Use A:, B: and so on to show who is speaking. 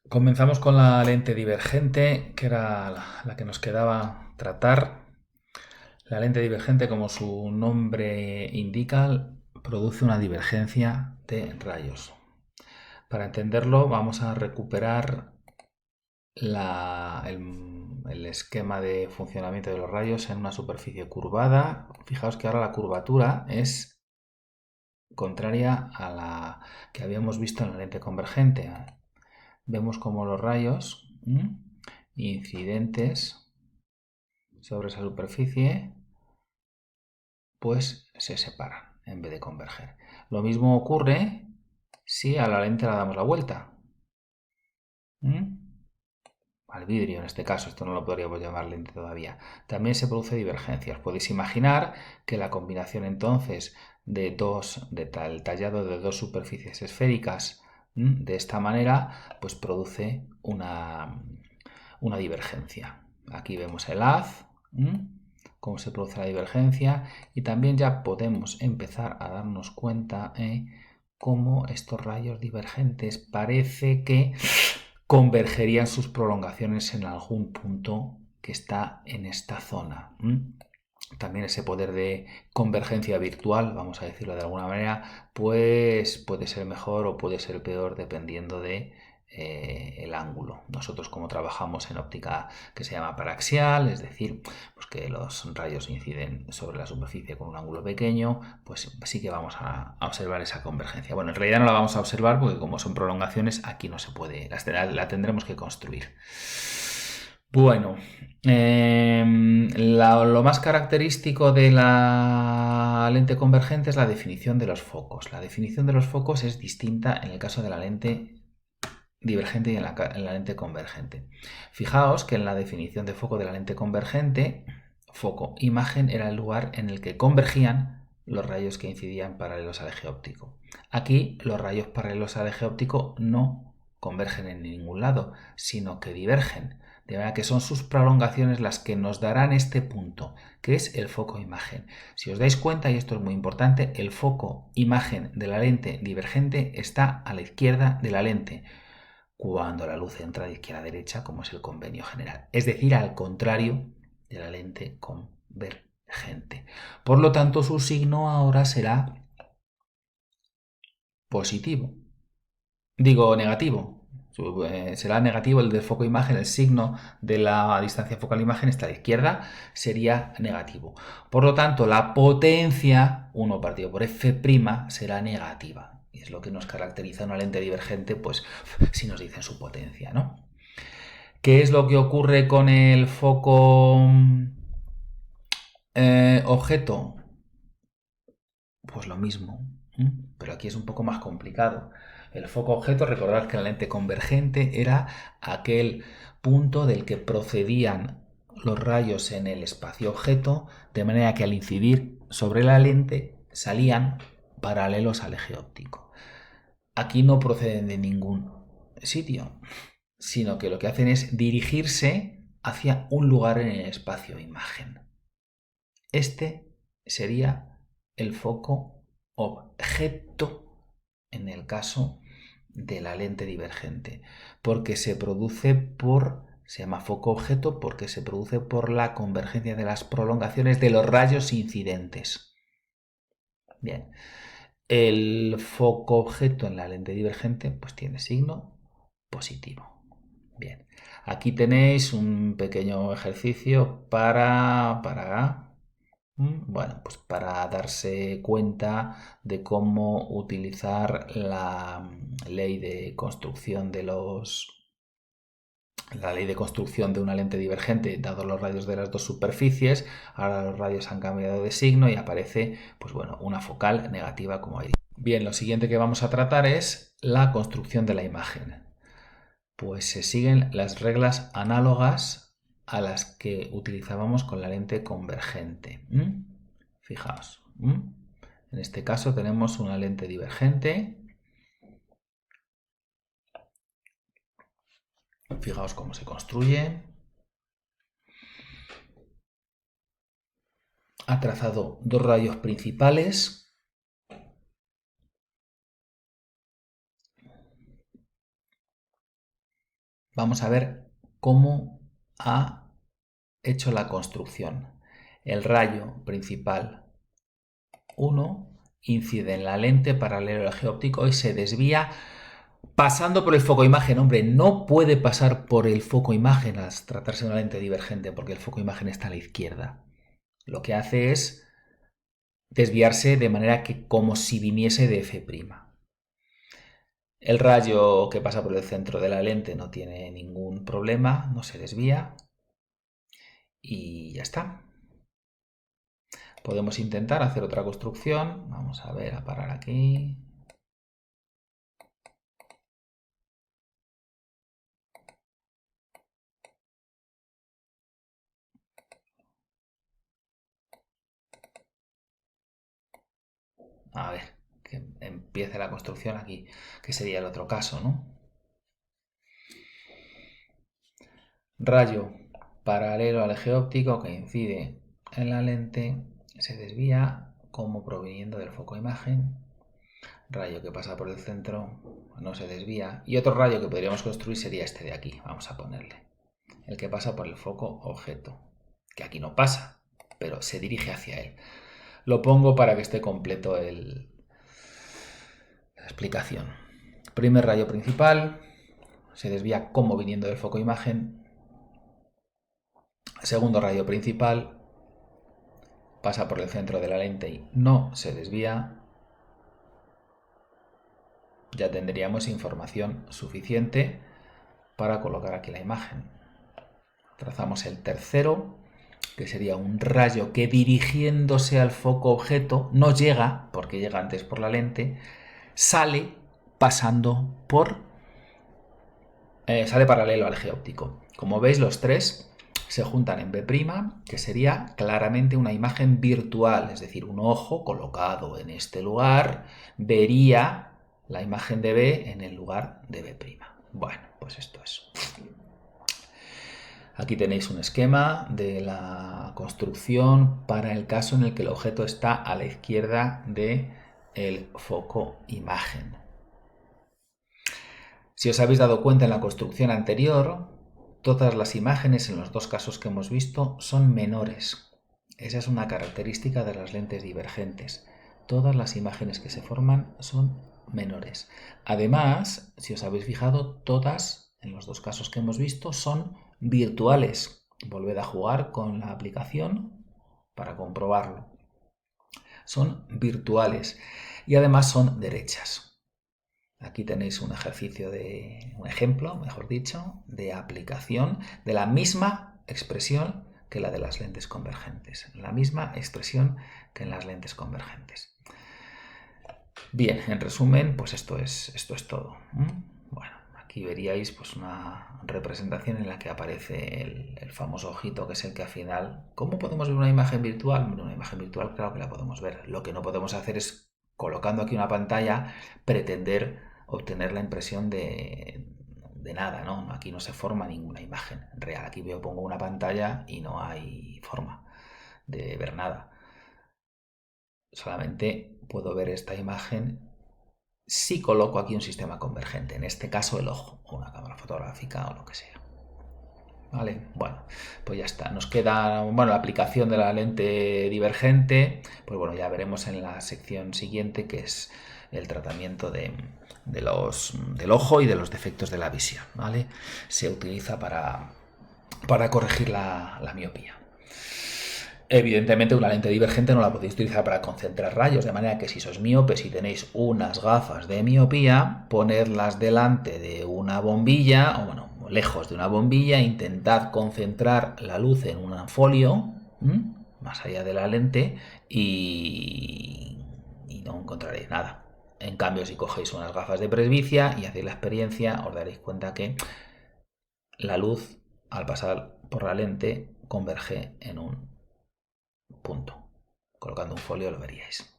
A: Comenzamos con la lente divergente, que era la que nos quedaba tratar. La lente divergente, como su nombre indica, produce una divergencia de rayos. Para entenderlo, vamos a recuperar el esquema de funcionamiento de los rayos en una superficie curvada. Fijaos que ahora la curvatura es contraria a la que habíamos visto en la lente convergente. Vemos como los rayos incidentes sobre esa superficie pues se separan en vez de converger. Lo mismo ocurre si a la lente la damos la vuelta. Al vidrio en este caso, esto no lo podríamos llamar lente todavía. También se produce divergencias. Podéis imaginar que la combinación entonces del tallado de dos superficies esféricas de esta manera, pues produce una divergencia. Aquí vemos el haz, cómo se produce la divergencia, y también ya podemos empezar a darnos cuenta cómo estos rayos divergentes parece que convergerían sus prolongaciones en algún punto que está en esta zona. También ese poder de convergencia virtual, vamos a decirlo de alguna manera, pues puede ser mejor o puede ser peor dependiendo de el ángulo. Nosotros, como trabajamos en óptica que se llama paraxial, es decir, pues que los rayos inciden sobre la superficie con un ángulo pequeño, pues sí que vamos a observar esa convergencia. Bueno, en realidad no la vamos a observar porque como son prolongaciones, aquí no se puede, la tendremos que construir. Bueno, lo más característico de la lente convergente es la definición de los focos. La definición de los focos es distinta en el caso de la lente divergente y en la lente convergente. Fijaos que en la definición de foco de la lente convergente, foco imagen era el lugar en el que convergían los rayos que incidían paralelos al eje óptico. Aquí los rayos paralelos al eje óptico no convergen en ningún lado, sino que divergen. De manera que son sus prolongaciones las que nos darán este punto, que es el foco imagen. Si os dais cuenta, y esto es muy importante, el foco imagen de la lente divergente está a la izquierda de la lente, cuando la luz entra de izquierda a derecha, como es el convenio general. Es decir, al contrario de la lente convergente. Por lo tanto, su signo ahora será positivo. Digo, negativo. Será negativo el del foco imagen, el signo de la distancia focal imagen está a la izquierda, sería negativo. Por lo tanto, la potencia 1 partido por f' será negativa. Y es lo que nos caracteriza una lente divergente, pues si nos dicen su potencia, ¿no? ¿Qué es lo que ocurre con el foco objeto? Pues lo mismo, pero aquí es un poco más complicado. El foco objeto, recordad que la lente convergente era aquel punto del que procedían los rayos en el espacio objeto, de manera que al incidir sobre la lente salían paralelos al eje óptico. Aquí no proceden de ningún sitio, sino que lo que hacen es dirigirse hacia un lugar en el espacio imagen. Este sería el foco objeto en el caso de la lente divergente, porque se llama foco objeto porque se produce por la convergencia de las prolongaciones de los rayos incidentes. Bien, el foco objeto en la lente divergente pues tiene signo positivo. Bien, aquí tenéis un pequeño ejercicio bueno, pues para darse cuenta de cómo utilizar la ley de construcción de una lente divergente, dados los radios de las dos superficies. Ahora los radios han cambiado de signo y aparece, pues bueno, una focal negativa como ahí. Bien, lo siguiente que vamos a tratar es la construcción de la imagen. Pues se siguen las reglas análogas a las que utilizábamos con la lente convergente. Fijaos. En este caso tenemos una lente divergente. Fijaos cómo se construye. Ha trazado dos rayos principales. vamos a ver cómo ha hecho la construcción. El rayo principal 1 incide en la lente paralela al eje óptico y se desvía pasando por el foco imagen. Hombre, no puede pasar por el foco imagen al tratarse de una lente divergente porque el foco imagen está a la izquierda. Lo que hace es desviarse de manera que como si viniese de F'. El rayo que pasa por el centro de la lente no tiene ningún problema, no se desvía y ya está. Podemos intentar hacer otra construcción. Vamos a ver, a parar aquí. A ver, que empiece la construcción aquí, que sería el otro caso, ¿no? Rayo paralelo al eje óptico que incide en la lente, se desvía como proveniendo del foco imagen. Rayo que pasa por el centro, no se desvía. Y otro rayo que podríamos construir sería este de aquí, vamos a ponerle. El que pasa por el foco objeto, que aquí no pasa, pero se dirige hacia él. Lo pongo para que esté completo la explicación. Primer rayo principal, se desvía como viniendo del foco imagen. Segundo rayo principal, pasa por el centro de la lente y no se desvía. Ya tendríamos información suficiente para colocar aquí la imagen. Trazamos el tercero, que sería un rayo que dirigiéndose al foco objeto no llega, porque llega antes por la lente, sale pasando por... sale paralelo al eje óptico. Como veis, los tres se juntan en B', que sería claramente una imagen virtual, es decir, un ojo colocado en este lugar vería la imagen de B en el lugar de B'. Bueno, pues esto es. Aquí tenéis un esquema de la construcción para el caso en el que el objeto está a la izquierda del foco imagen. Si os habéis dado cuenta en la construcción anterior, todas las imágenes en los dos casos que hemos visto son menores. Esa es una característica de las lentes divergentes. Todas las imágenes que se forman son menores. Además, si os habéis fijado, todas, en los dos casos que hemos visto, son virtuales. Volved a jugar con la aplicación para comprobarlo. Son virtuales y además son derechas. Aquí tenéis un ejemplo, mejor dicho, de aplicación de la misma expresión que la de las lentes convergentes. La misma expresión que en las lentes convergentes. Bien, en resumen, pues esto es todo. Bueno, aquí veríais pues una representación en la que aparece el famoso ojito, que es el que al final... ¿Cómo podemos ver una imagen virtual? Bueno, una imagen virtual claro que la podemos ver. Lo que no podemos hacer es, colocando aquí una pantalla, pretender obtener la impresión de nada, ¿no? Aquí no se forma ninguna imagen real. Aquí yo pongo una pantalla y no hay forma de ver nada. Solamente puedo ver esta imagen si coloco aquí un sistema convergente, en este caso el ojo, o una cámara fotográfica o lo que sea. Vale, bueno, pues ya está. Nos queda, bueno, la aplicación de la lente divergente, pues bueno, ya veremos en la sección siguiente, que es el tratamiento del ojo y de los defectos de la visión, ¿vale? Se utiliza para corregir la miopía. Evidentemente una lente divergente no la podéis utilizar para concentrar rayos, de manera que si sois miopes y tenéis unas gafas de miopía, ponerlas delante de una bombilla, o bueno, lejos de una bombilla, intentad concentrar la luz en un folio, más allá de la lente, y no encontraréis nada. En cambio, si cogéis unas gafas de presbicia y hacéis la experiencia, os daréis cuenta que la luz, al pasar por la lente, converge en un punto. Colocando un folio lo veríais.